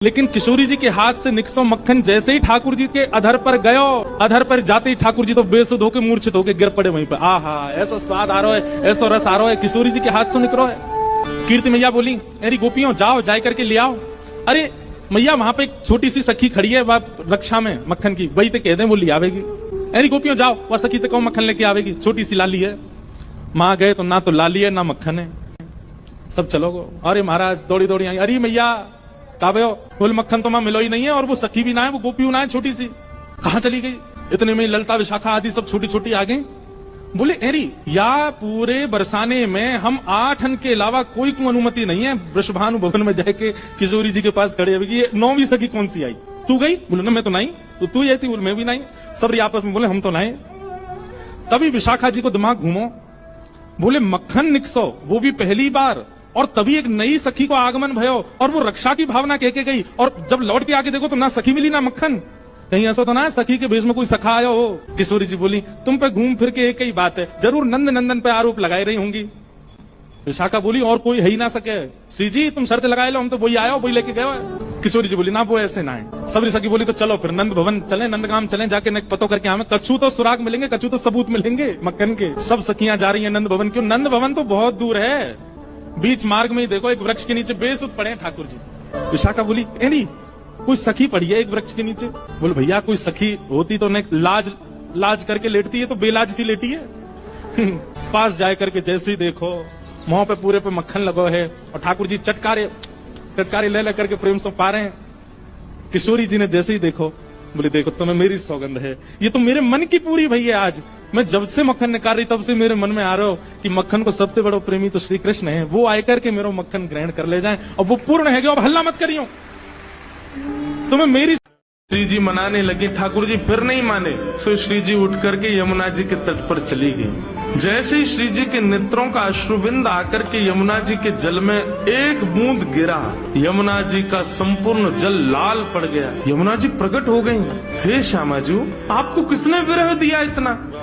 लेकिन किशोरी जी के हाथ से निकसो मक्खन जैसे ही ठाकुर जी के अधर पर गयो, अधर पर जाते ही ठाकुर जी तो बेसुध होकर मूर्छित होकर गिर पड़े वहीं पर। आहा, ऐसा स्वाद आ रहा है, ऐसा रस आ रहा है, किशोरी जी के हाथ से निकलो है। कीर्ति मैया बोली, अरे गोपियों जाओ, जाए करके ले आओ। अरे मैया वहां पे एक छोटी सी सखी खड़ी है रक्षा में मक्खन की, वही तो कह दे वो ले आवेगी। अरे गोपियों जाओ, वह सखी तो कौन मक्खन लेके आवेगी, छोटी सी लाली है। मां गए तो ना तो लाली है ना मक्खन है, सब चलो गो। अरे महाराज दौड़ी दौड़ी आई, अरे मैया काबे हो, बोल मक्खन तो मां मिलो ही नहीं है, और वो सखी भी ना है, वो गोपी ना है छोटी सी, कहां चली गई। इतने में ललता विशाखा आदि सब छोटी छोटी आ गई। बोले अरे या पूरे बरसाने में हम 8 के अलावा कोई को अनुमति नहीं है वृषभानु भवन में जाके किशोरी जी के पास खड़े हुए। ये 9वीं सखी कौन सी आई, तू गई? बोले ना मैं तो नहीं। तो तू आई थी? बोले मैं भी नहीं। सब आपस में बोले हम तो नहीं। तभी विशाखा जी को दिमाग घूमो, बोले मक्खन निकसो, वो भी पहली बार, और तभी एक नई सखी को आगमन भयो, और वो रक्षा की भावना कह के गई, और जब लौट के आके देखो तो ना सखी मिली ना मक्खन। कहीं ऐसा तो ना है सखी के भेष में कोई सखा आया हो। किशोरी जी बोली, तुम पे घूम फिर के एक ही बात है, जरूर नंद नंदन पे आरोप लगाई रही होंगी। विशाखा बोली, और कोई है ही ना सके। श्री जी तुम शर्त लगाए लो, हम तो वही आयो, वही लेके गए। किशोरी जी बोली, ना वो ऐसे ना है। सबरी सखी बोली, तो चलो फिर नंद भवन चले, नंदगाम चले, जाके न पतो करके हमें कछु तो सुराग मिलेंगे, कछु तो सबूत मिलेंगे मक्खन के। सब सखियां जा रही है नंद भवन। क्यों? नंद भवन तो बहुत दूर है, बीच मार्ग में ही देखो एक वृक्ष के नीचे बेसुध पड़े हैं ठाकुर जी। विशाखा बोली, एनी कोई सखी पड़ी है एक वृक्ष के नीचे? बोले भैया कोई सखी होती तो न लाज करके लेटती है, तो बेलाज सी लेटी है। पास जाए करके जैसे ही देखो मुंह पे पूरे पे मक्खन लगो है, और ठाकुर जी चटकारे ले करके प्रेम से पा रहे हैं। किशोरी जी ने जैसे ही देखो, बोले देखो तुम्हें मेरी सौगंध है, ये तो मेरे मन की पूरी भई है। आज मैं जब से मक्खन निकाल रही तब से मेरे मन में आ रहा हो कि मक्खन को सबसे बड़ा प्रेमी तो श्री कृष्ण है, वो आकर के मेरा मक्खन ग्रहण कर ले जाए, और वो पूर्ण है। अब हल्ला मत करियो, तुम्हें मेरी। श्री जी मनाने लगे, ठाकुर जी फिर नहीं माने। सो श्री जी उठ करके यमुना जी के तट पर चली गई। जैसे ही श्री जी के नेत्रों का अश्रुबिंद आकर के यमुना जी के जल में एक बूंद गिरा, यमुना जी का संपूर्ण जल लाल पड़ गया। यमुना जी प्रकट हो गई, हे श्यामा जी आपको किसने विरह दिया,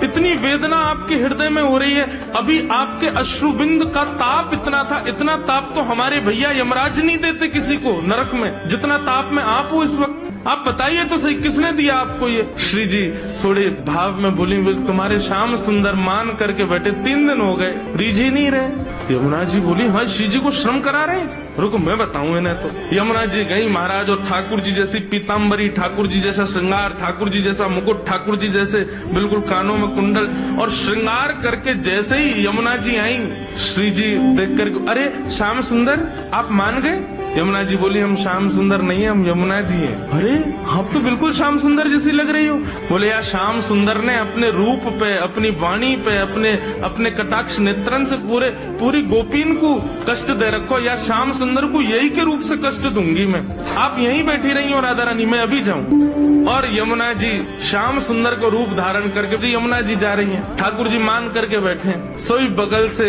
इतनी वेदना आपके हृदय में हो रही है। अभी आपके अश्रुबिंद का ताप इतना था, इतना ताप तो हमारे भैया यमराज नहीं देते किसी को नरक में, जितना ताप में आप हो इस वक्त। आप बताइए तो सही, किसने दिया आपको ये? श्री जी थोड़े भाव में बोली, तुम्हारे श्याम सुंदर मान करके बैठे 3 दिन हो गए, रीझ ही नहीं रहे। यमुना जी बोली, हाँ श्री जी को श्रम करा रहे? रुको मैं बताऊं इन्हें। तो यमुना जी गई महाराज, और ठाकुर जी जैसी पीताम्बरी, ठाकुर जी जैसा श्रृंगार, ठाकुर जी जैसा मुकुट, ठाकुर जी जैसे बिल्कुल कानों में कुंडल, और श्रृंगार करके जैसे ही यमुना जी आई, श्री जी देख कर, अरे श्याम सुंदर आप मान गए? यमुना जी बोली, हम श्याम सुंदर नहीं है, हम यमुना जी हैं। अरे आप तो बिल्कुल श्याम सुंदर जैसी लग रही हो। बोले यार श्याम सुंदर ने अपने रूप पे, अपनी वाणी पे, अपने कटाक्ष नेत्रन से पूरी गोपीन को कष्ट दे रखो। या श्याम सुंदर को यही के रूप से कष्ट दूंगी मैं। आप यहीं बैठी रही हो राधा रानी, मैं अभी जाऊं। और यमुना जी श्याम सुंदर को रूप धारण करके यमुना जी जा रही हैं, ठाकुर जी मान करके बैठे। सोई बगल से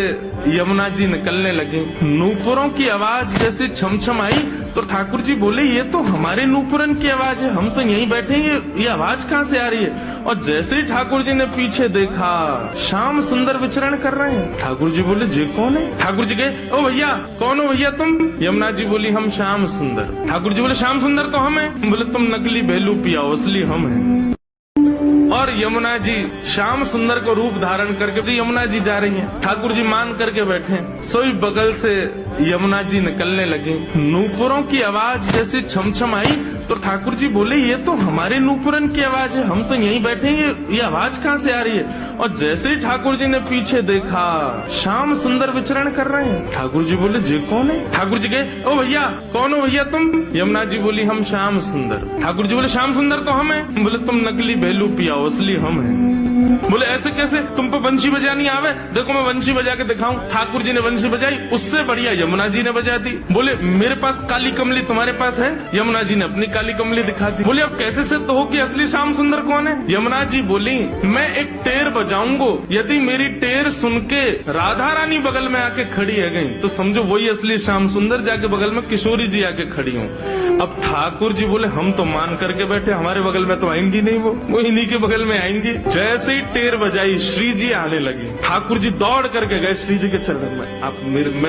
यमुना जी निकलने लगी, नूपुरों की आवाज जैसे छमछम आई, तो ठाकुर जी बोले ये तो हमारे नूपुरन की आवाज है, हम तो यहीं बैठे हैं, ये आवाज कहाँ से आ रही है? और जैसे ही ठाकुर जी ने पीछे देखा, श्याम सुंदर विचरण कर रहे हैं। ठाकुर जी बोले जे कौन है? ठाकुर जी कहे, ओ भैया कौन हो भैया तुम? यमुना जी बोली, हम श्याम सुंदर। ठाकुर जी बोले, श्याम सुंदर तो हम हैं। बोले तुम नकली भेलू पिया, असली हम हैं। और यमुना जी श्याम सुंदर को रूप धारण करके यमुना जी जा रही हैं, ठाकुर जी मान करके बैठे। सोई बगल से यमुना जी निकलने लगी, नूपुरों की आवाज जैसे छमछम आई, तो ठाकुर जी बोले ये तो हमारे नूपुरन की आवाज है, हम तो यहीं बैठे हैं, ये आवाज कहाँ से आ रही है? और जैसे ही ठाकुर जी ने पीछे देखा, श्याम सुंदर विचरण कर रहे हैं। ठाकुर जी बोले जे कौन है? ठाकुर जी कहे, ओ भैया कौन हो भैया तुम? यमुना जी बोली, हम श्याम सुंदर। ठाकुर जी बोले, श्याम सुंदर तो हम हैं। बोले तुम नकली भेलू पिया, असली हम हैं। बोले ऐसे कैसे, तुम पे वंशी बजानी आवे? देखो मैं वंशी बजा के दिखाऊं। ठाकुर जी ने वंशी बजाई, उससे बढ़िया यमुना जी ने बजा दी। बोले मेरे पास काली कमली, तुम्हारे पास है? यमुना जी ने अपनी काली कमली दिखा दी। बोले अब कैसे सिद्ध हो कि असली श्याम सुंदर कौन है? यमुना जी बोली, मैं एक टेर बजाऊंगा, यदि मेरी टेर सुन के राधा रानी बगल में आके खड़ी है गई, तो समझो वही असली श्याम सुंदर, जाके बगल में किशोरी जी आके खड़ी हूँ। अब ठाकुर जी बोले, हम तो मान करके बैठे, हमारे बगल में तो आएंगी नहीं, वो इन्हीं के बगल में आएंगी। जैसे ही टेर बजाई, श्री जी आने लगी। ठाकुर जी दौड़ करके गए श्री जी के चरणों में। आप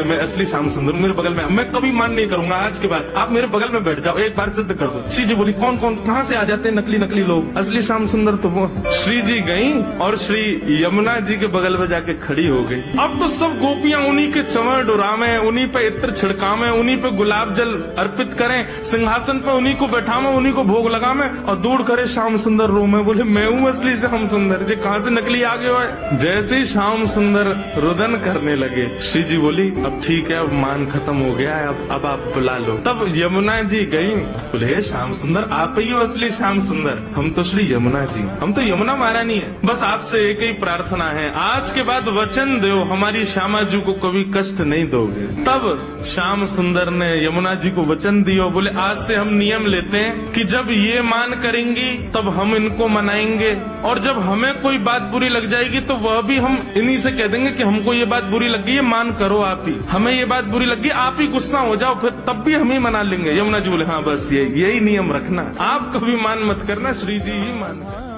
मैं असली श्याम सुंदर, मेरे बगल में, मैं कभी मान नहीं करूंगा आज के बाद, आप मेरे बगल में बैठ जाओ, एक बार सिद्ध कर दो। श्री जी बोली कौन कौन कहाँ से आ जाते हैं नकली नकली लोग, असली श्याम सुंदर तो वो। श्री जी गई और श्री यमुना जी के बगल में जाके खड़ी हो गई। अब तो सब गोपियां उन्हीं के चंवर डुरावे, उन्हीं पे इत्र छिड़कावे, उन्हीं पे गुलाब जल अर्पित करें, सिंहासन पे उन्हीं को बैठावे, उन्हीं को भोग लगावे और दूर करे श्याम सुंदर रो में। बोले मैं हूँ असली श्याम सुंदर, जी कहाँ से नकली आ गए हो। जैसे ही श्याम सुंदर रुदन करने लगे, श्री जी बोली अब ठीक है, अब मान खत्म हो गया है, अब आप बुला लो। तब यमुना जी गई, बोले श्याम सुंदर आप ही हो असली श्याम सुंदर, हम तो श्री यमुना जी, हम तो यमुना महारानी है, बस आपसे एक ही प्रार्थना है, आज के बाद वचन दो हमारी श्यामा जी को कभी कष्ट नहीं दोगे। तब श्याम सुंदर ने यमुना जी को वचन दिया, बोले आज से हम नियम लेते हैं कि जब ये मान करेंगी तब हम इनको मनाएंगे, और जब हमें कोई बात बुरी लग जाएगी तो वह भी हम इन्हीं से कह देंगे कि हमको ये बात बुरी लग गई है, मान करो आप ही, हमें ये बात बुरी लग गई, आप ही गुस्सा हो जाओ, फिर तब भी हम ही मना लेंगे। यमुना जी बोले हाँ बस यही नियम रखना, आप कभी मान मत करना, श्री जी ही मान करना।